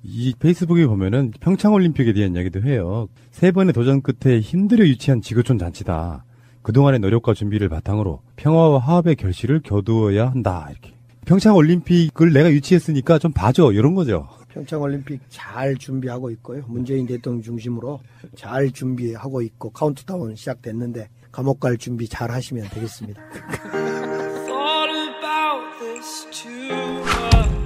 이 페이스북에 보면은 평창올림픽에 대한 이야기도 해요. 3번의 도전 끝에 힘들어 유치한 지구촌 잔치다. 그동안의 노력과 준비를 바탕으로 평화와 화합의 결실을 거두어야 한다. 이렇게. 평창올림픽을 내가 유치했으니까 좀 봐줘. 이런 거죠. 평창올림픽 잘 준비하고 있고요. 문재인 대통령 중심으로 잘 준비하고 있고 카운트다운 시작됐는데 감옥 갈 준비 잘 하시면 되겠습니다.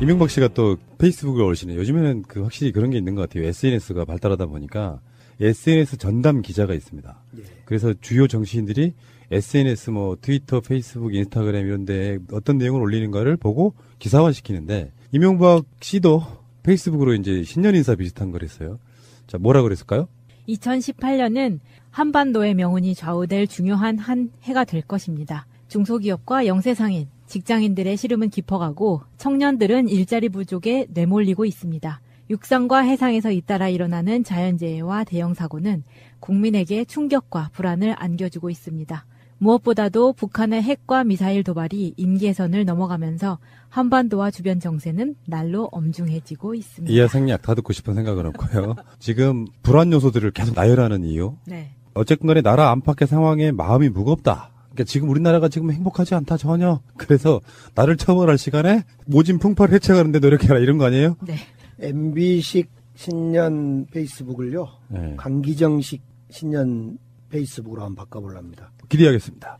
이명박 씨가 또 페이스북을 올리시네. 요즘에는 확실히 그런 게 있는 것 같아요. SNS가 발달하다 보니까 SNS 전담 기자가 있습니다. 예. 그래서 주요 정치인들이 SNS 트위터, 페이스북, 인스타그램 이런 데 어떤 내용을 올리는가를 보고 기사화 시키는데 이명박 씨도 페이스북으로 이제 신년 인사 비슷한 걸 했어요. 자, 뭐라 그랬을까요? 2018년은 한반도의 명운이 좌우될 중요한 한 해가 될 것입니다. 중소기업과 영세상인, 직장인들의 시름은 깊어가고 청년들은 일자리 부족에 내몰리고 있습니다. 육상과 해상에서 잇따라 일어나는 자연재해와 대형사고는 국민에게 충격과 불안을 안겨주고 있습니다. 무엇보다도 북한의 핵과 미사일 도발이 임계선을 넘어가면서 한반도와 주변 정세는 날로 엄중해지고 있습니다. 이하 생략 다 듣고 싶은 생각은 없고요. 지금 불안 요소들을 계속 나열하는 이유. 네. 어쨌든 간에 나라 안팎의 상황에 마음이 무겁다. 그러니까 지금 우리나라가 지금 행복하지 않다 전혀. 그래서 나를 처벌할 시간에 모진 풍파를 해체하는 데 노력해라 이런 거 아니에요? 네. MB식 신년 페이스북을요. 네. 강기정식 신년 페이스북으로 한번 바꿔보랍니다. 기대하겠습니다.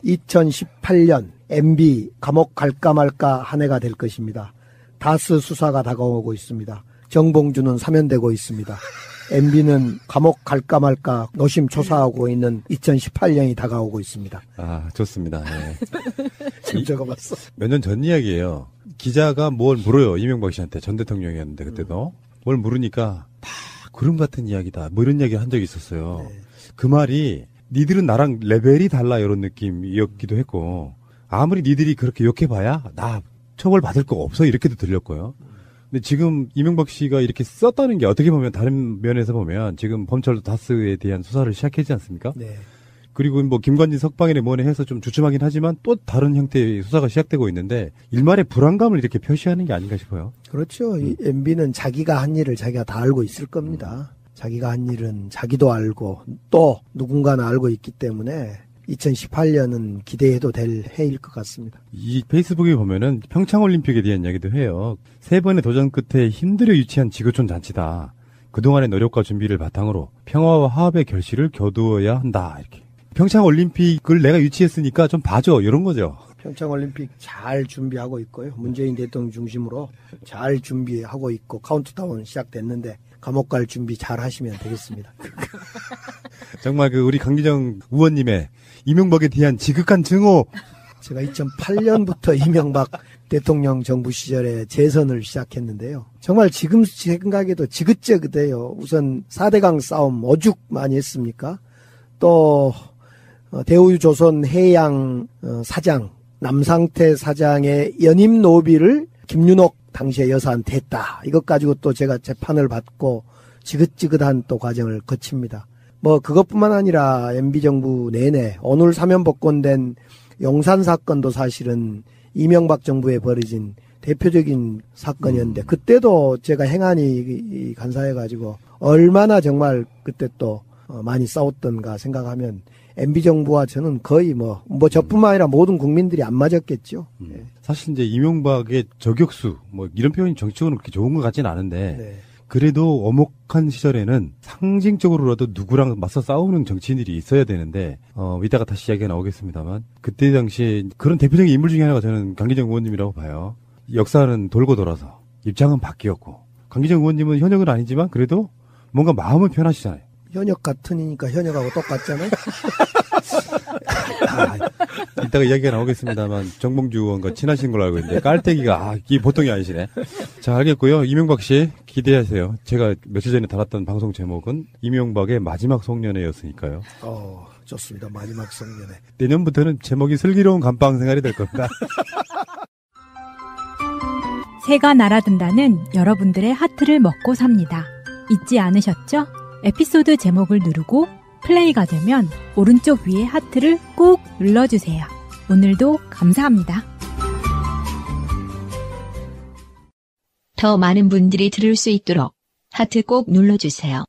2018년 MB 감옥 갈까 말까 한 해가 될 것입니다. 다스 수사가 다가오고 있습니다. 정봉주는 사면되고 있습니다. MB는 감옥 갈까 말까 노심초사하고 있는 2018년이 다가오고 있습니다. 아, 좋습니다. 네. 지금 적어봤어. 몇 년 전 이야기예요. 기자가 뭘 물어요. 이명박 씨한테. 전 대통령이었는데 그때도. 뭘 물으니까 다 구름 같은 이야기다. 뭐 이런 이야기 한 적이 있었어요. 네. 그 말이 니들은 나랑 레벨이 달라 이런 느낌이었기도 했고 아무리 니들이 그렇게 욕해봐야 나 처벌 받을 거 없어 이렇게도 들렸고요. 근데 지금 이명박 씨가 이렇게 썼다는 게 어떻게 보면 다른 면에서 보면 지금 범철도 다스에 대한 수사를 시작했지 않습니까? 네. 그리고 김관진 석방이네 뭐네 해서 좀 주춤하긴 하지만 또 다른 형태의 수사가 시작되고 있는데 일말의 불안감을 이렇게 표시하는 게 아닌가 싶어요. 그렇죠. 이 MB는 자기가 한 일을 자기가 다 알고 있을 겁니다. 자기가 한 일은 자기도 알고 또 누군가는 알고 있기 때문에 2018년은 기대해도 될 해일 것 같습니다. 이 페이스북에 보면은 평창올림픽에 대한 이야기도 해요. 3번의 도전 끝에 힘들어 유치한 지구촌 잔치다. 그동안의 노력과 준비를 바탕으로 평화와 화합의 결실을 거두어야 한다. 이렇게. 평창올림픽을 내가 유치했으니까 좀 봐줘. 이런 거죠. 평창올림픽 잘 준비하고 있고요. 문재인 대통령 중심으로 잘 준비하고 있고 카운트다운 시작됐는데 감옥 갈 준비 잘 하시면 되겠습니다. 정말 우리 강기정 의원님의 이명박에 대한 지극한 증오. 제가 2008년부터 이명박 대통령 정부 시절에 재선을 시작했는데요. 정말 지금 생각해도 지긋재긋해요. 우선 4대강 싸움 오죽 많이 했습니까? 또 대우조선 해양 사장 남상태 사장의 연임 노비를 김윤옥 당시에 여사한테 했다. 이것 가지고 또 제가 재판을 받고 지긋지긋한 또 과정을 거칩니다. 그것뿐만 아니라 MB정부 내내 오늘 사면복권된 용산 사건도 사실은 이명박 정부에 벌어진 대표적인 사건이었는데 그때도 제가 행안위 간사해가지고 얼마나 정말 그때 또 많이 싸웠던가 생각하면 MB정부와 저는 거의 저뿐만 아니라 모든 국민들이 안 맞았겠죠. 네. 사실 이제 이명박의 저격수, 이런 표현이 정치적으로 그렇게 좋은 것 같지는 않은데, 네. 그래도 엄혹한 시절에는 상징적으로라도 누구랑 맞서 싸우는 정치인들이 있어야 되는데, 이따가 다시 이야기가 나오겠습니다만, 그때 당시에 그런 대표적인 인물 중에 하나가 저는 강기정 의원님이라고 봐요. 역사는 돌고 돌아서, 입장은 바뀌었고, 강기정 의원님은 현역은 아니지만 그래도 뭔가 마음은 편하시잖아요. 현역 같으니까 현역하고 똑같잖아요. 이따가 이야기가 나오겠습니다만 정봉주 의원과 친하신 걸로 알고 있는데 깔때기가 이게 보통이 아니시네. 자, 알겠고요. 이명박 씨 기대하세요. 제가 며칠 전에 달았던 방송 제목은 이명박의 마지막 송년회였으니까요. 좋습니다. 마지막 송년회. 내년부터는 제목이 슬기로운 감방 생활이 될 겁니다. 새가 날아든다는 여러분들의 하트를 먹고 삽니다. 잊지 않으셨죠? 에피소드 제목을 누르고 플레이가 되면 오른쪽 위에 하트를 꼭 눌러주세요. 오늘도 감사합니다. 더 많은 분들이 들을 수 있도록 하트 꼭 눌러주세요.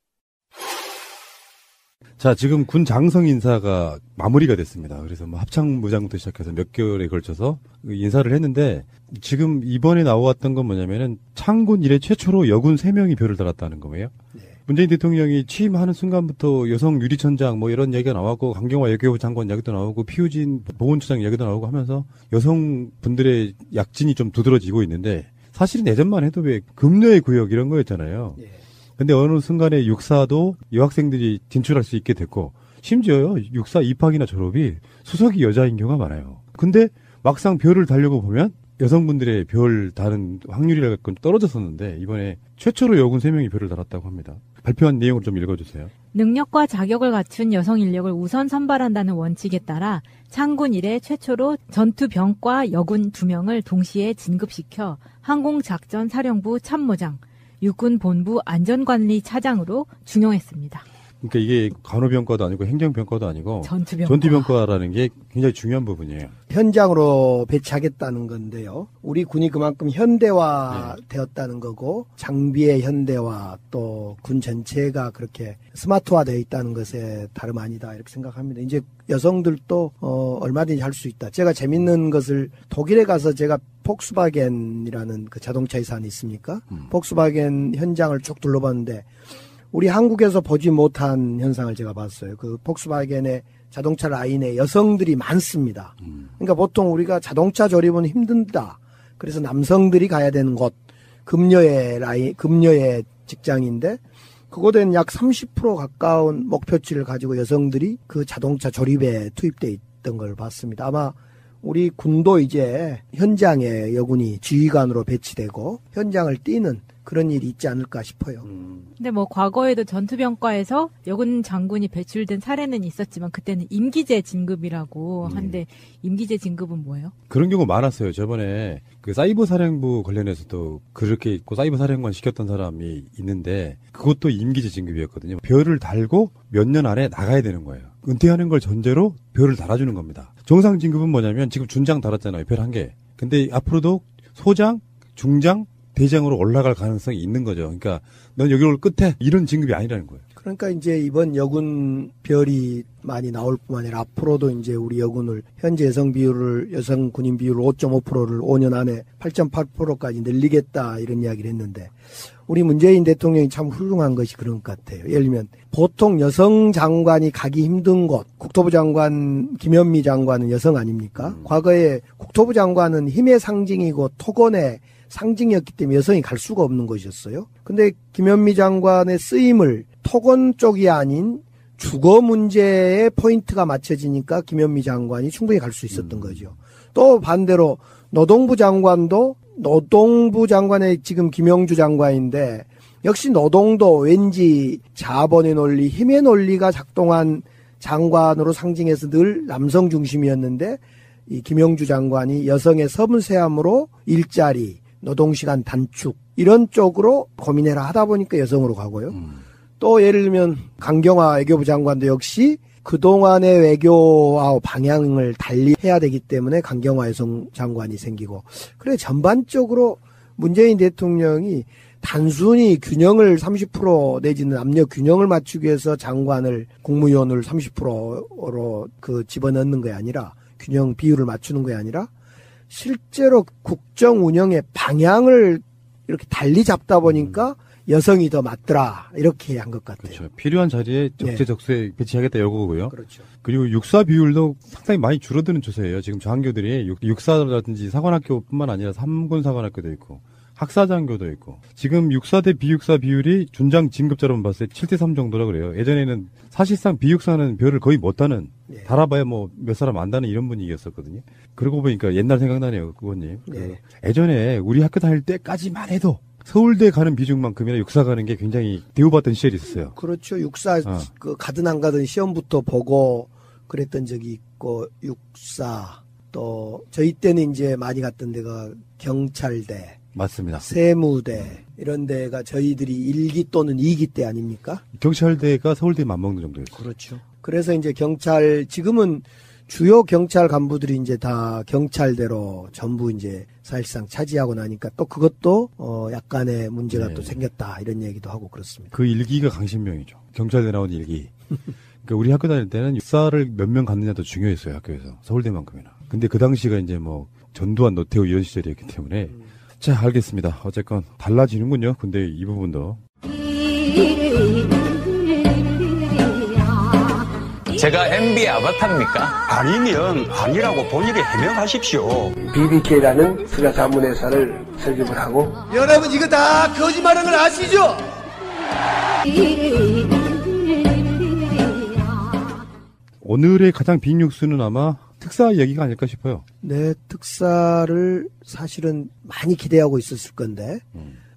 자, 지금 군 장성 인사가 마무리가 됐습니다. 그래서 뭐 합창무장부터 시작해서 몇 개월에 걸쳐서 인사를 했는데, 지금 이번에 나왔던 건 뭐냐면은 창군 이래 최초로 여군 3명이 별을 달았다는 거예요. 네. 문재인 대통령이 취임하는 순간부터 여성 유리천장 뭐 이런 얘기가 나왔고, 강경화 외교부 장관 이야기도 나오고, 피우진 보훈처장 이야기도 나오고 하면서 여성분들의 약진이 좀 두드러지고 있는데, 사실은 예전만 해도 왜 금녀의 구역 이런 거였잖아요. 네. 근데 어느 순간에 육사도 여학생들이 진출할 수 있게 됐고, 심지어요, 육사 입학이나 졸업이 수석이 여자인 경우가 많아요. 근데 막상 별을 달려고 보면 여성분들의 별 다는 확률이랄 건 떨어졌었는데, 이번에 최초로 여군 3명이 별을 달았다고 합니다. 발표한 내용을 좀 읽어주세요. 능력과 자격을 갖춘 여성 인력을 우선 선발한다는 원칙에 따라 창군 이래 최초로 전투병과 여군 2명을 동시에 진급시켜 항공작전사령부 참모장, 육군본부 안전관리 차장으로 중용했습니다. 그러니까 이게 간호병과도 아니고 행정병과도 아니고 전투병과. 전투병과라는 게 굉장히 중요한 부분이에요. 현장으로 배치하겠다는 건데요. 우리 군이 그만큼 현대화 되었다는 거고, 장비의 현대화, 또 군 전체가 그렇게 스마트화되어 있다는 것에 다름 아니다, 이렇게 생각합니다. 이제 여성들도 얼마든지 할 수 있다. 제가 재밌는 것을, 독일에 가서 제가 폭스바겐이라는 그 자동차 회사는 있습니까? 폭스바겐 현장을 쭉 둘러봤는데, 우리 한국에서 보지 못한 현상을 제가 봤어요. 그 폭스바겐의 자동차 라인에 여성들이 많습니다. 그러니까 보통 우리가 자동차 조립은 힘든다. 그래서 남성들이 가야 되는 곳, 금녀의 라인, 금녀의 직장인데, 그곳에는 약 30% 가까운 목표치를 가지고 여성들이 그 자동차 조립에 투입돼 있던 걸 봤습니다. 아마 우리 군도 이제 현장에 여군이 지휘관으로 배치되고 현장을 뛰는 그런 일이 있지 않을까 싶어요. 근데 뭐 과거에도 전투병과에서 여군 장군이 배출된 사례는 있었지만 그때는 임기제 진급이라고 한데, 임기제 진급은 뭐예요? 그런 경우 많았어요. 저번에 그 사이버 사령부 관련해서도 그렇게 있고, 사이버 사령관 시켰던 사람이 있는데, 그것도 임기제 진급이었거든요. 별을 달고 몇 년 안에 나가야 되는 거예요. 은퇴하는 걸 전제로 별을 달아주는 겁니다. 정상 진급은 뭐냐면 지금 준장 달았잖아요. 별 1개. 근데 앞으로도 소장, 중장, 대장으로 올라갈 가능성이 있는 거죠. 그러니까 넌 여기 올 끝에 이런 진급이 아니라는 거예요. 그러니까 이제 이번 여군 별이 많이 나올 뿐만 아니라 앞으로도 이제 우리 여군을 현재 여성 군인 비율 5.5%를 5년 안에 8.8%까지 늘리겠다, 이런 이야기를 했는데, 우리 문재인 대통령이 참 훌륭한 것이 그런 것 같아요. 예를 들면 보통 여성 장관이 가기 힘든 곳, 국토부 장관 김현미 장관은 여성 아닙니까? 과거에 국토부 장관은 힘의 상징이고 토건의 상징이었기 때문에 여성이 갈 수가 없는 것이었어요. 근데 김현미 장관의 쓰임을 토건 쪽이 아닌 주거 문제에 포인트가 맞춰지니까 김현미 장관이 충분히 갈 수 있었던 거죠. 또 반대로 노동부 장관도, 노동부 장관의 지금 김영주 장관인데, 역시 노동도 왠지 자본의 논리, 힘의 논리가 작동한 장관으로 상징해서 늘 남성 중심이었는데, 이 김영주 장관이 여성의 섬세함으로 일자리, 노동시간 단축 이런 쪽으로 고민해라 하다 보니까 여성으로 가고요. 또 예를 들면 강경화 외교부 장관도 역시 그동안의 외교와 방향을 달리 해야 되기 때문에 강경화 여성 장관이 생기고, 그래 전반적으로 문재인 대통령이 단순히 균형을 30% 내지는 남녀 균형을 맞추기 위해서 장관을, 국무위원을 30%로 그 집어넣는 게 아니라, 균형 비율을 맞추는 게 아니라 실제로 국정 운영의 방향을 이렇게 달리 잡다 보니까 여성이 더 맞더라, 이렇게 한 것 같아요. 그렇죠. 필요한 자리에 적재적소에 배치하겠다, 이거고요. 그렇죠. 그리고 육사 비율도 상당히 많이 줄어드는 추세예요. 지금 저학교들이 육사라든지 사관학교뿐만 아니라 삼군 사관학교도 있고 학사장교도 있고, 지금 육사 대 비육사 비율이 준장 진급자로만 봤을 때 7대3 정도라 그래요. 예전에는 사실상 비육사는 별을 거의 못 다는, 달아봐야 뭐 몇 사람 안 다는 이런 분위기였었거든요. 그러고 보니까 옛날 생각나네요, 그거님. 예전에 우리 학교 다닐 때까지만 해도 서울대 가는 비중만큼이나 육사 가는 게 굉장히 대우받던 시절이 있었어요. 그렇죠. 육사 그 가든 안 가든 시험부터 보고 그랬던 적이 있고, 육사 또 저희 때는 이제 많이 갔던 데가 경찰대, 맞습니다. 세무대 이런 데가 저희들이 1기 또는 2기 때 아닙니까? 경찰대가 서울대에 맞먹는 정도였어요. 그렇죠. 그래서 이제 경찰, 지금은 주요 경찰 간부들이 이제 다 경찰대로 전부 이제 사실상 차지하고 나니까 또 그것도 약간의 문제가 네. 또 생겼다 이런 얘기도 하고 그렇습니다. 그 일기가 강신명이죠. 경찰대 나온 일기. 그러니까 우리 학교 다닐 때는 육사를 몇 명 갔느냐도 중요했어요, 학교에서. 서울대만큼이나. 근데 그 당시가 이제 뭐 전두환, 노태우 이런 시절이었기 때문에. 자, 알겠습니다. 어쨌건 달라지는군요. 근데 이 부분도. 제가 MB 아바타입니까? 아니면 아니라고 본인이 해명하십시오. BBK라는 투자 자문회사를 설립을 하고 여러분 이거 다 거짓말하는 걸 아시죠? 오늘의 가장 빅 뉴스는 아마 특사 얘기가 아닐까 싶어요. 네, 특사를 사실은 많이 기대하고 있었을 건데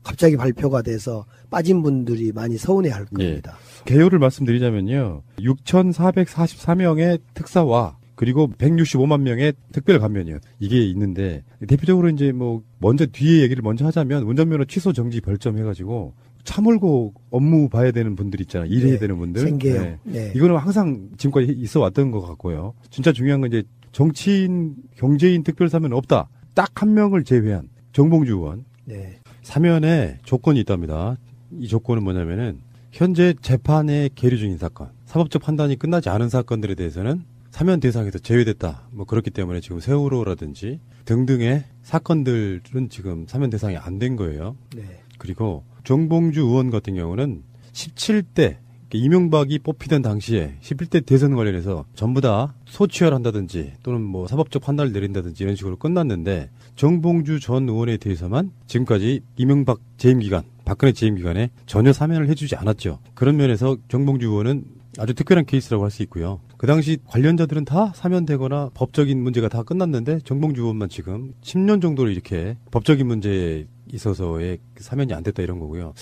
갑자기 발표가 돼서 빠진 분들이 많이 서운해할 겁니다. 개요를 말씀드리자면요. 6,444명의 특사와 그리고 165만 명의 특별 감면이요. 이게 있는데 대표적으로 이제 뭐 먼저 뒤에 얘기를 먼저 하자면 운전면허 취소 정지 별점 해가지고 차 몰고 업무 봐야 되는 분들 있잖아요. 일해야 네, 되는 분들. 생계요. 네. 네. 이거는 항상 지금까지 있어 왔던 것 같고요. 진짜 중요한 건 이제 정치인, 경제인 특별사면 없다. 딱 한 명을 제외한 정봉주 의원. 네. 사면에 조건이 있답니다. 이 조건은 뭐냐면은 현재 재판에 계류 중인 사건, 사법적 판단이 끝나지 않은 사건들에 대해서는 사면 대상에서 제외됐다. 뭐 그렇기 때문에 지금 세월호라든지 등등의 사건들은 지금 사면 대상이 안 된 거예요. 네. 그리고 정봉주 의원 같은 경우는 17대 이명박이 뽑히던 당시에 11대 대선 관련해서 전부 다 소취혈한다든지 또는 뭐 사법적 판단을 내린다든지 이런 식으로 끝났는데 정봉주 전 의원에 대해서만 지금까지 이명박 재임 기간, 박근혜 재임 기간에 전혀 사면을 해주지 않았죠. 그런 면에서 정봉주 의원은 아주 특별한 케이스라고 할 수 있고요. 그 당시 관련자들은 다 사면되거나 법적인 문제가 다 끝났는데 정봉주 의원만 지금 10년 정도를 이렇게 법적인 문제에 있어서의 사면이 안 됐다 이런 거고요.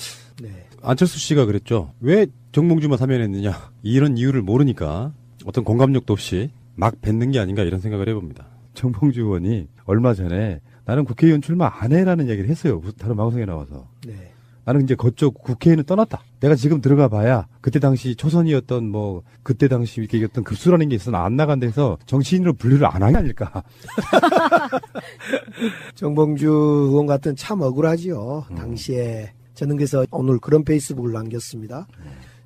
네. 안철수 씨가 그랬죠. 왜 정봉주만 사면했느냐. 이런 이유를 모르니까 어떤 공감력도 없이 막 뱉는 게 아닌가 이런 생각을 해봅니다. 정봉주 의원이 얼마 전에 나는 국회의원 출마 안 해라는 얘기를 했어요. 다른 방송에 나와서. 네. 나는 이제 그쪽 국회에는 떠났다. 내가 지금 들어가 봐야 그때 당시 초선이었던 뭐 그때 당시 이렇게 어떤 급수라는 게 있어서 안 나간 데서 정치인으로 분류를 안 하게 아닐까. 정봉주 의원 같은 참 억울하지요. 당시에 저는 그래서 오늘 그런 페이스북을 남겼습니다.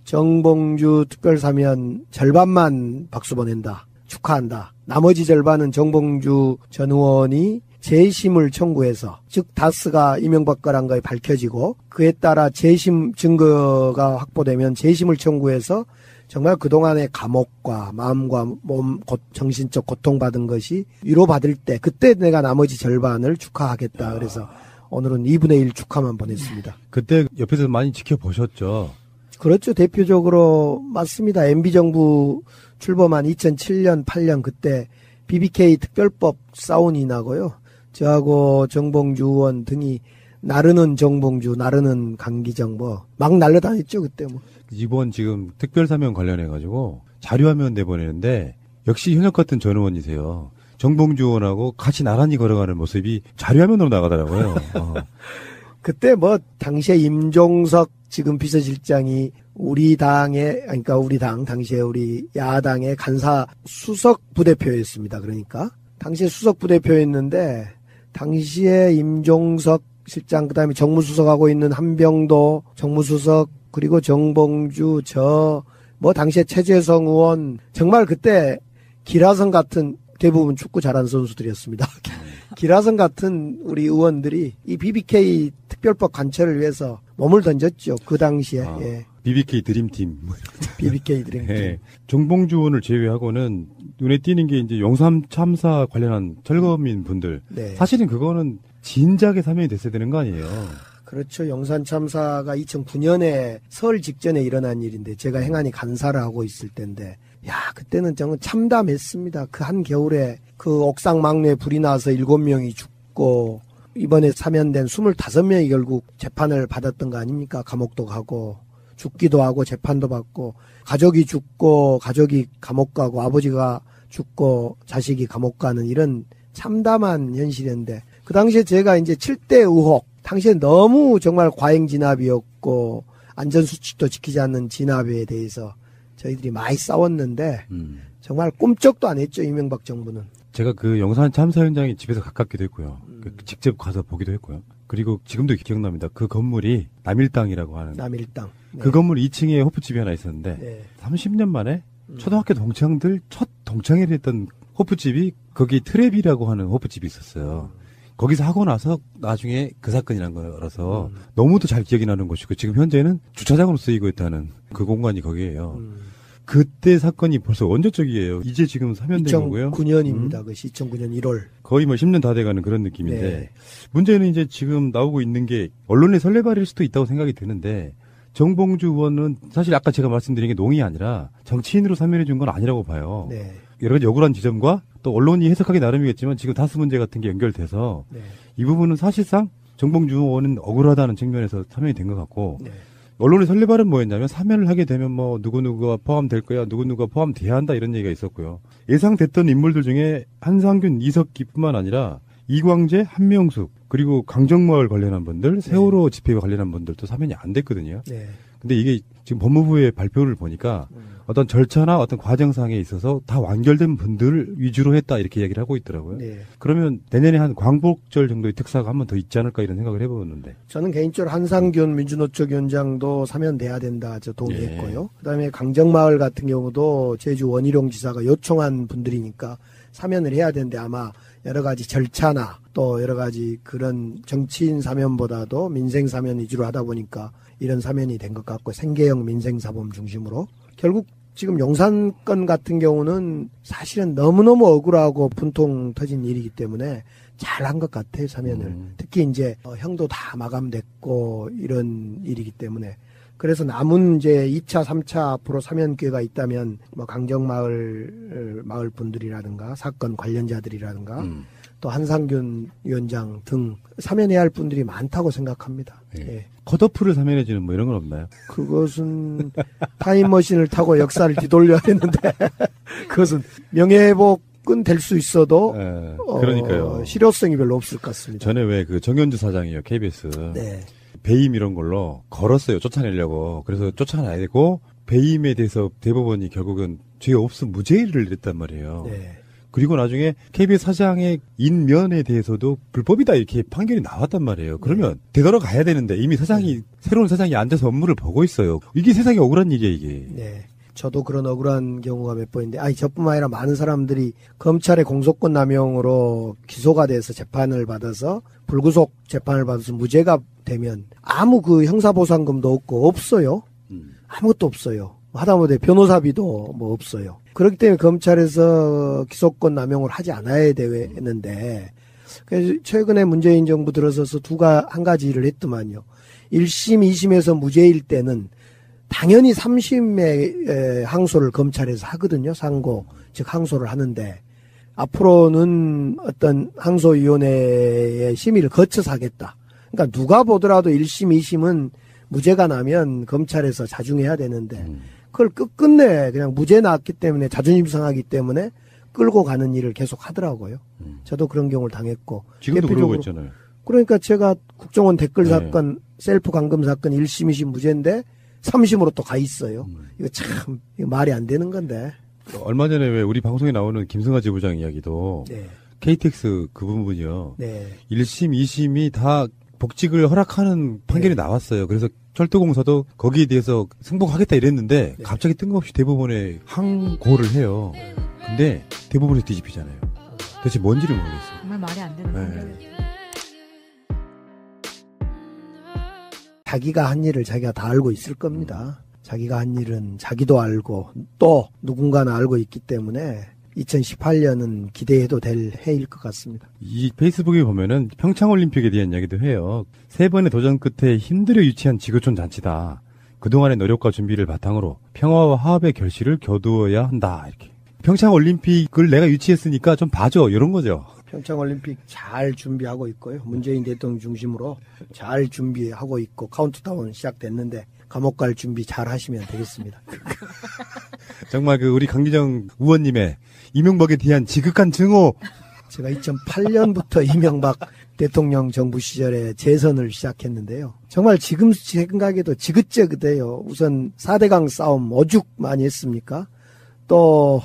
정봉주 특별사면 절반만 박수 보낸다. 축하한다. 나머지 절반은 정봉주 전 의원이 재심을 청구해서 즉 다스가 이명박 거란 거 밝혀지고 그에 따라 재심 증거가 확보되면 재심을 청구해서 정말 그동안의 감옥과 마음과 몸 정신적 고통받은 것이 위로받을 때 그때 내가 나머지 절반을 축하하겠다. 그래서 오늘은 2분의 1 축하만 보냈습니다. 그때 옆에서 많이 지켜보셨죠. 그렇죠. 대표적으로 맞습니다. MB정부 출범한 2007년 8년 그때 BBK 특별법 사운이 나고요. 저하고 정봉주 의원 등이 나르는 정봉주, 나르는 강기정 막 날려다녔죠 그때 뭐. 이번 지금 특별사면 관련해가지고 자료화면 내보내는데 역시 현역 같은 전 의원이세요. 정봉주 의원하고 같이 나란히 걸어가는 모습이 자료화면으로 나가더라고요. 그때 뭐 당시에 임종석 지금 비서실장이 우리 당의 그러니까 우리 당 당시에 우리 야당의 간사 수석 부대표였습니다. 그러니까 당시에 수석 부대표였는데 당시에 임종석 실장 그다음에 정무수석하고 있는 한병도 정무수석 그리고 정봉주 뭐 당시에 최재성 의원 정말 그때 기라성 같은 대부분 축구 잘하는 선수들이었습니다. 기라성 같은 우리 의원들이 이 BBK 특별법 관철을 위해서 몸을 던졌죠. 그 당시에. 예. BBK 드림팀. BBK 드림팀. 예. 정봉주 의원을 제외하고는 눈에 띄는 게 이제 용산 참사 관련한 철거민 분들. 네. 사실은 그거는 진작에 사면이 됐어야 되는 거 아니에요. 그렇죠. 용산 참사가 2009년에 설 직전에 일어난 일인데 제가 행안위 간사를 하고 있을 때인데 야 그때는 정말 참담했습니다. 그 한겨울에 그 옥상 막내에 불이 나서 7명이 죽고 이번에 사면된 25명이 결국 재판을 받았던 거 아닙니까? 감옥도 가고 죽기도 하고 재판도 받고 가족이 죽고 가족이 감옥 가고 아버지가 죽고 자식이 감옥 가는 이런 참담한 현실인데 그 당시에 제가 이제 7대 의혹 당시에 너무 정말 과잉 진압이었고 안전수칙도 지키지 않는 진압에 대해서 저희들이 많이 싸웠는데 정말 꼼짝도 안 했죠, 이명박 정부는. 제가 그 영산 참사 현장이 집에서 가깝기도 했고요. 직접 가서 보기도 했고요. 그리고 지금도 기억납니다. 그 건물이 남일당이라고 하는. 남일당. 네. 그 건물 2층에 호프집이 하나 있었는데 네. 30년 만에 초등학교 동창들 첫 동창회를 했던 호프집이 거기 트랩이라고 하는 호프집이 있었어요. 거기서 하고 나서 나중에 그 사건이 난 거라서 너무도 잘 기억이 나는 곳이고 지금 현재는 주차장으로 쓰이고 있다는 그 공간이 거기에요. 그때 사건이 벌써 언제적이에요. 이제 지금 3년 된 거고요. 2009년입니다. 그것이 2009년 1월. 거의 뭐 10년 다 돼가는 그런 느낌인데 네. 문제는 이제 지금 나오고 있는 게 언론의 설레발일 수도 있다고 생각이 드는데 정봉주 의원은 사실 아까 제가 말씀드린 게 농이 아니라 정치인으로 사면해 준 건 아니라고 봐요. 네. 여러 가지 억울한 지점과 또 언론이 해석하기 나름이겠지만 지금 다스 문제 같은 게 연결돼서 네. 이 부분은 사실상 정봉주 의원은 억울하다는 측면에서 사면이 된 것 같고 네. 언론의 설레발은 뭐였냐면 사면을 하게 되면 뭐 누구누구가 포함될 거야 누구누구가 포함돼야 한다 이런 얘기가 있었고요. 예상됐던 인물들 중에 한상균, 이석기뿐만 아니라 이광재, 한명숙 그리고 강정마을 관련한 분들 세월호 집회와 관련한 분들도 사면이 안 됐거든요. 네. 근데 이게 지금 법무부의 발표를 보니까 어떤 절차나 어떤 과정상에 있어서 다 완결된 분들 위주로 했다 이렇게 이야기를 하고 있더라고요. 네. 그러면 내년에 한 광복절 정도의 특사가 한 번 더 있지 않을까 이런 생각을 해보는데. 저는 개인적으로 한상균 민주노총 위원장도 사면돼야 된다 저 동의했고요. 그다음에 강정마을 같은 경우도 제주 원희룡 지사가 요청한 분들이니까 사면을 해야 되는데 아마 여러 가지 절차나 또 여러 가지 그런 정치인 사면보다도 민생 사면 위주로 하다 보니까 이런 사면이 된 것 같고 생계형 민생사범 중심으로 결국 지금 용산 건 같은 경우는 사실은 너무너무 억울하고 분통 터진 일이기 때문에 잘한 것 같아요, 사면을. 특히 이제 형도 다 마감됐고 이런 일이기 때문에. 그래서 남은 이제 2차, 3차 앞으로 사면 기회가 있다면 뭐 강정마을 마을 분들이라든가 사건 관련자들이라든가 또 한상균 위원장 등 사면해야 할 분들이 많다고 생각합니다. 예. 예. 컷오프를 사면해주는 뭐 이런 건 없나요? 그것은 타임머신을 타고 역사를 뒤돌려야 되는데 그것은 명예회복은 될 수 있어도 예, 그러니까요. 실효성이 별로 없을 것 같습니다. 전에 왜 그 정현주 사장이요, KBS. 네. 배임 이런 걸로 걸었어요, 쫓아내려고. 그래서 쫓아내야 되고, 배임에 대해서 대법원이 결국은 죄 없음 무죄를 냈단 말이에요. 네. 그리고 나중에 KBS 사장의 인면에 대해서도 불법이다 이렇게 판결이 나왔단 말이에요. 그러면 되돌아가야 되는데 이미 사장이 새로운 사장이 앉아서 업무를 보고 있어요. 이게 세상에 억울한 일이에요, 이게. 네. 저도 그런 억울한 경우가 몇 번인데, 저뿐만 아니라 많은 사람들이 검찰의 공소권 남용으로 기소가 돼서 재판을 받아서 불구속 재판을 받아서 무죄가 되면 아무 그 형사보상금도 없어요. 아무것도 없어요. 하다못해 변호사비도 뭐 없어요. 그렇기 때문에 검찰에서 기소권 남용을 하지 않아야 되는데, 그래서 최근에 문재인 정부 들어서서 한 가지를 했더만요. 1심, 2심에서 무죄일 때는 당연히 3심의 항소를 검찰에서 하거든요. 상고, 즉 항소를 하는데 앞으로는 어떤 항소위원회의 심의를 거쳐서 하겠다. 그러니까 누가 보더라도 1심, 2심은 무죄가 나면 검찰에서 자중해야 되는데 그걸 끝끝내 그냥 무죄 나왔기 때문에 자존심 상하기 때문에 끌고 가는 일을 계속 하더라고요. 저도 그런 경우를 당했고. 지금도 그러고 있잖아요. 그러니까 제가 국정원 댓글 사건, 셀프 감금 사건 1심, 2심 무죄인데 3심으로 또 가 있어요. 이거 참 이거 말이 안 되는 건데. 얼마 전에 왜 우리 방송에 나오는 김승하 지부장 이야기도 네. KTX 그 부분이요. 네. 1심, 2심이 다 복직을 허락하는 판결이 나왔어요. 그래서 철도공사도 거기에 대해서 승복하겠다 이랬는데 갑자기 뜬금없이 대법원에 항고를 해요. 근데 대법원에서 뒤집히잖아요. 도대체 뭔지를 모르겠어요. 정말 말이 안 되는 판결이에요. 자기가 한 일을 자기가 다 알고 있을 겁니다. 자기가 한 일은 자기도 알고 또 누군가는 알고 있기 때문에 2018년은 기대해도 될 해일 것 같습니다. 이 페이스북에 보면은 평창올림픽에 대한 이야기도 해요. 3번의 도전 끝에 힘들어 유치한 지구촌 잔치다. 그동안의 노력과 준비를 바탕으로 평화와 화합의 결실을 거두어야 한다. 이렇게. 평창올림픽을 내가 유치했으니까 좀 봐줘. 이런 거죠. 평창올림픽 잘 준비하고 있고요. 문재인 대통령 중심으로 잘 준비하고 있고 카운트다운 시작됐는데 감옥 갈 준비 잘 하시면 되겠습니다. 정말 그 우리 강기정 의원님의 이명박에 대한 지극한 증오. 제가 2008년부터 이명박 대통령 정부 시절에 재선을 시작했는데요. 정말 지금 생각해도 지긋재긋해요. 우선 4대강 싸움 오죽 많이 했습니까? 또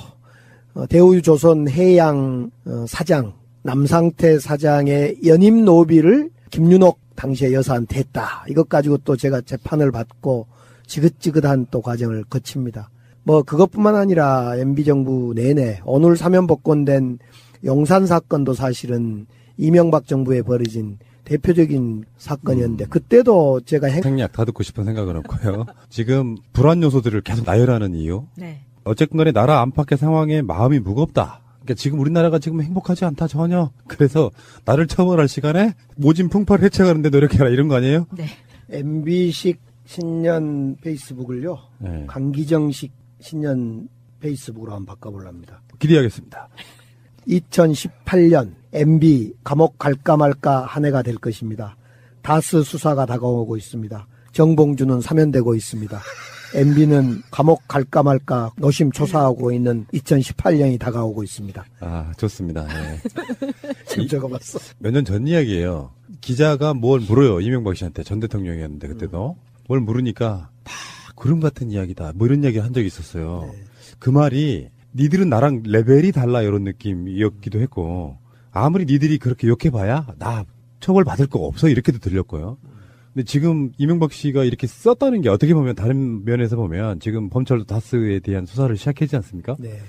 대우조선 해양 사장 남상태 사장의 연임 노비를 김윤옥 당시의 여사한테 했다. 이것 가지고 또 제가 재판을 받고 지긋지긋한 또 과정을 거칩니다. 뭐 그것뿐만 아니라 MB정부 내내 오늘 사면복권된 용산 사건도 사실은 이명박 정부에 벌어진 대표적인 사건이었는데 그때도 제가 생략 다 듣고 싶은 생각은 없고요. 지금 불안 요소들을 계속 나열하는 이유. 네. 어쨌든 간에 나라 안팎의 상황에 마음이 무겁다. 그러니까 지금 우리나라가 지금 행복하지 않다 전혀. 그래서 나를 처벌할 시간에 모진 풍파를 해체하는데 노력해라 이런 거 아니에요? 네. MB식 신년 페이스북을요. 네. 강기정식 신년 페이스북으로 한번 바꿔보랍니다. 기대하겠습니다. 2018년 MB 감옥 갈까 말까 한 해가 될 것입니다. 다스 수사가 다가오고 있습니다. 정봉주는 사면되고 있습니다. MB는 감옥 갈까 말까 노심초사하고 있는 2018년이 다가오고 있습니다. 아, 좋습니다. 네. 지금 적어봤어. 몇 년 전 이야기예요. 기자가 뭘 물어요. 이명박 씨한테 전 대통령이었는데 그때도 뭘 물으니까 다 구름 같은 이야기다. 뭐 이런 이야기를 한 적이 있었어요. 네. 그 말이 니들은 나랑 레벨이 달라 이런 느낌이었기도 했고 아무리 니들이 그렇게 욕해봐야 나 처벌 받을 거 없어 이렇게도 들렸고요. 근데 지금 이명박 씨가 이렇게 썼다는 게 어떻게 보면 다른 면에서 보면 지금 범철 다스에 대한 수사를 시작했지 않습니까? 네.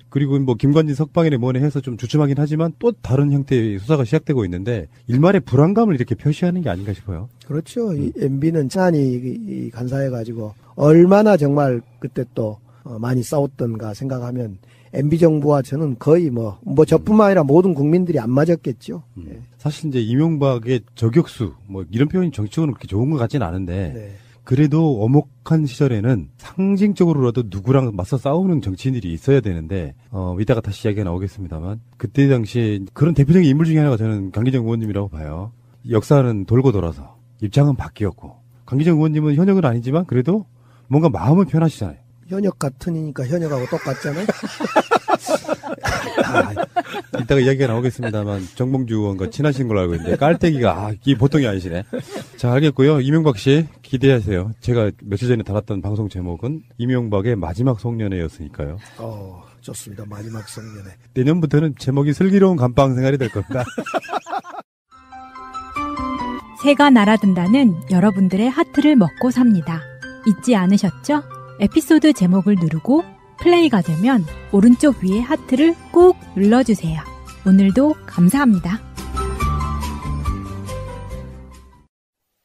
그리고 뭐 김관진 석방이네 뭐네 해서 좀 주춤하긴 하지만 또 다른 형태의 수사가 시작되고 있는데 일말의 불안감을 이렇게 표시하는 게 아닌가 싶어요. 그렇죠. 이 MB는 찬이 간사해가지고 얼마나 정말 그때 또 많이 싸웠던가 생각하면 MB 정부와 저는 거의 뭐 저뿐만 아니라 모든 국민들이 안 맞았겠죠. 네. 사실 이제 이명박의 저격수 뭐 이런 표현이 정치적으로 그렇게 좋은 것 같지는 않은데 네. 그래도 엄혹한 시절에는 상징적으로라도 누구랑 맞서 싸우는 정치인들이 있어야 되는데 이따가 다시 이야기가 나오겠습니다만 그때 당시에 그런 대표적인 인물 중에 하나가 저는 강기정 의원님이라고 봐요. 역사는 돌고 돌아서 입장은 바뀌었고 강기정 의원님은 현역은 아니지만 그래도 뭔가 마음은 편하시잖아요. 현역 같으니까 현역하고 똑같잖아요. 이따가 이야기가 나오겠습니다만 정봉주 의원과 친하신 걸로 알고 있는데 깔때기가 이게 보통이 아니시네. 자, 알겠고요. 이명박 씨 기대하세요. 제가 며칠 전에 달았던 방송 제목은 이명박의 마지막 송년회였으니까요. 좋습니다. 마지막 송년회. 내년부터는 제목이 슬기로운 감방 생활이 될 겁니다. 새가 날아든다는 여러분들의 하트를 먹고 삽니다. 잊지 않으셨죠? 에피소드 제목을 누르고 플레이가 되면 오른쪽 위에 하트를 꾹 눌러주세요. 오늘도 감사합니다.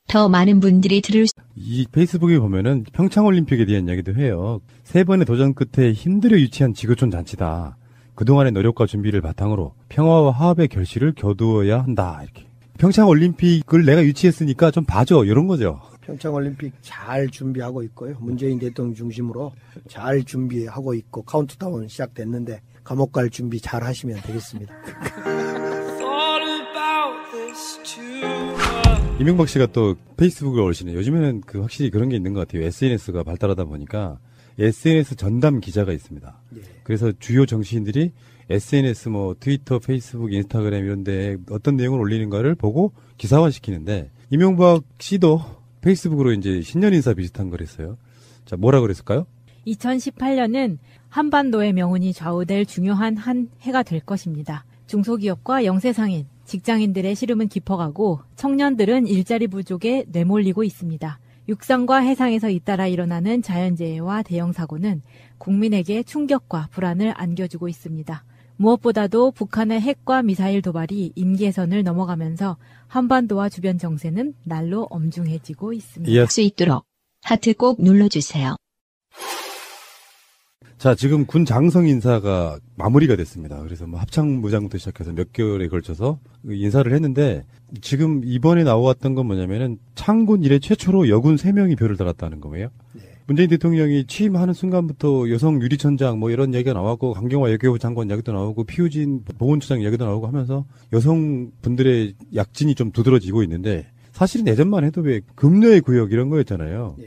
더 많은 분들이 들을 이 페이스북에 보면은 평창올림픽에 대한 이야기도 해요. 3번의 도전 끝에 힘들어 유치한 지구촌 잔치다. 그동안의 노력과 준비를 바탕으로 평화와 화합의 결실을 겨두어야 한다. 이렇게. 평창올림픽을 내가 유치했으니까 좀 봐줘. 이런 거죠. 평창올림픽 잘 준비하고 있고요. 문재인 대통령 중심으로 잘 준비하고 있고 카운트다운 시작됐는데 감옥 갈 준비 잘 하시면 되겠습니다. 이명박 씨가 또 페이스북을 올리시네. 요즘에는 확실히 그런 게 있는 것 같아요. SNS가 발달하다 보니까 SNS 전담 기자가 있습니다. 네. 그래서 주요 정치인들이 SNS 뭐 트위터, 페이스북, 인스타그램 이런 데 어떤 내용을 올리는가를 보고 기사화시키는데 이명박 씨도 페이스북으로 이제 신년 인사 비슷한 걸 했어요. 자, 뭐라 그랬을까요? 2018년은 한반도의 명운이 좌우될 중요한 한 해가 될 것입니다. 중소기업과 영세상인, 직장인들의 시름은 깊어가고 청년들은 일자리 부족에 내몰리고 있습니다. 육상과 해상에서 잇따라 일어나는 자연재해와 대형사고는 국민에게 충격과 불안을 안겨주고 있습니다. 무엇보다도 북한의 핵과 미사일 도발이 임계선을 넘어가면서 한반도와 주변 정세는 날로 엄중해지고 있습니다. 수 있도록 하트 꼭 눌러주세요. 자, 지금 군 장성 인사가 마무리가 됐습니다. 그래서 뭐 합창무장부터 시작해서 몇 개월에 걸쳐서 인사를 했는데 지금 이번에 나왔던 건 뭐냐면은 창군 이래 최초로 여군 3명이 별을 달았다는 거예요. 네. 문재인 대통령이 취임하는 순간부터 여성 유리천장 뭐 이런 얘기가 나왔고 강경화 외교부 장관 이야기도 나오고 피우진 보훈처장 이야기도 나오고 하면서 여성분들의 약진이 좀 두드러지고 있는데 사실은 예전만 해도 왜 금녀의 구역 이런 거였잖아요. 네.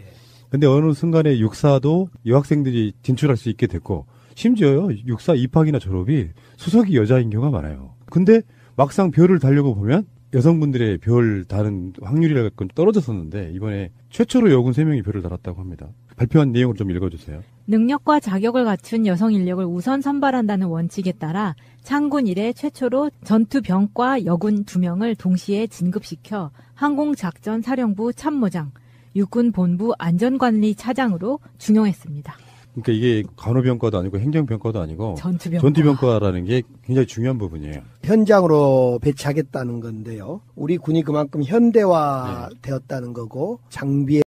근데 어느 순간에 육사도 여학생들이 진출할 수 있게 됐고 심지어요 육사 입학이나 졸업이 수석이 여자인 경우가 많아요. 근데 막상 별을 달려고 보면 여성분들의 별 다른 확률이라고 떨어졌었는데 이번에 최초로 여군 3명이 별을 달았다고 합니다. 발표한 내용을 좀 읽어주세요. 능력과 자격을 갖춘 여성 인력을 우선 선발한다는 원칙에 따라 창군 이래 최초로 전투병과 여군 2명을 동시에 진급시켜 항공작전사령부 참모장, 육군본부 안전관리 차장으로 중용했습니다. 그러니까 이게 간호병과도 아니고 행정병과도 아니고 전투병과. 전투병과라는 게 굉장히 중요한 부분이에요. 현장으로 배치하겠다는 건데요. 우리 군이 그만큼 현대화되었다는 거고 장비의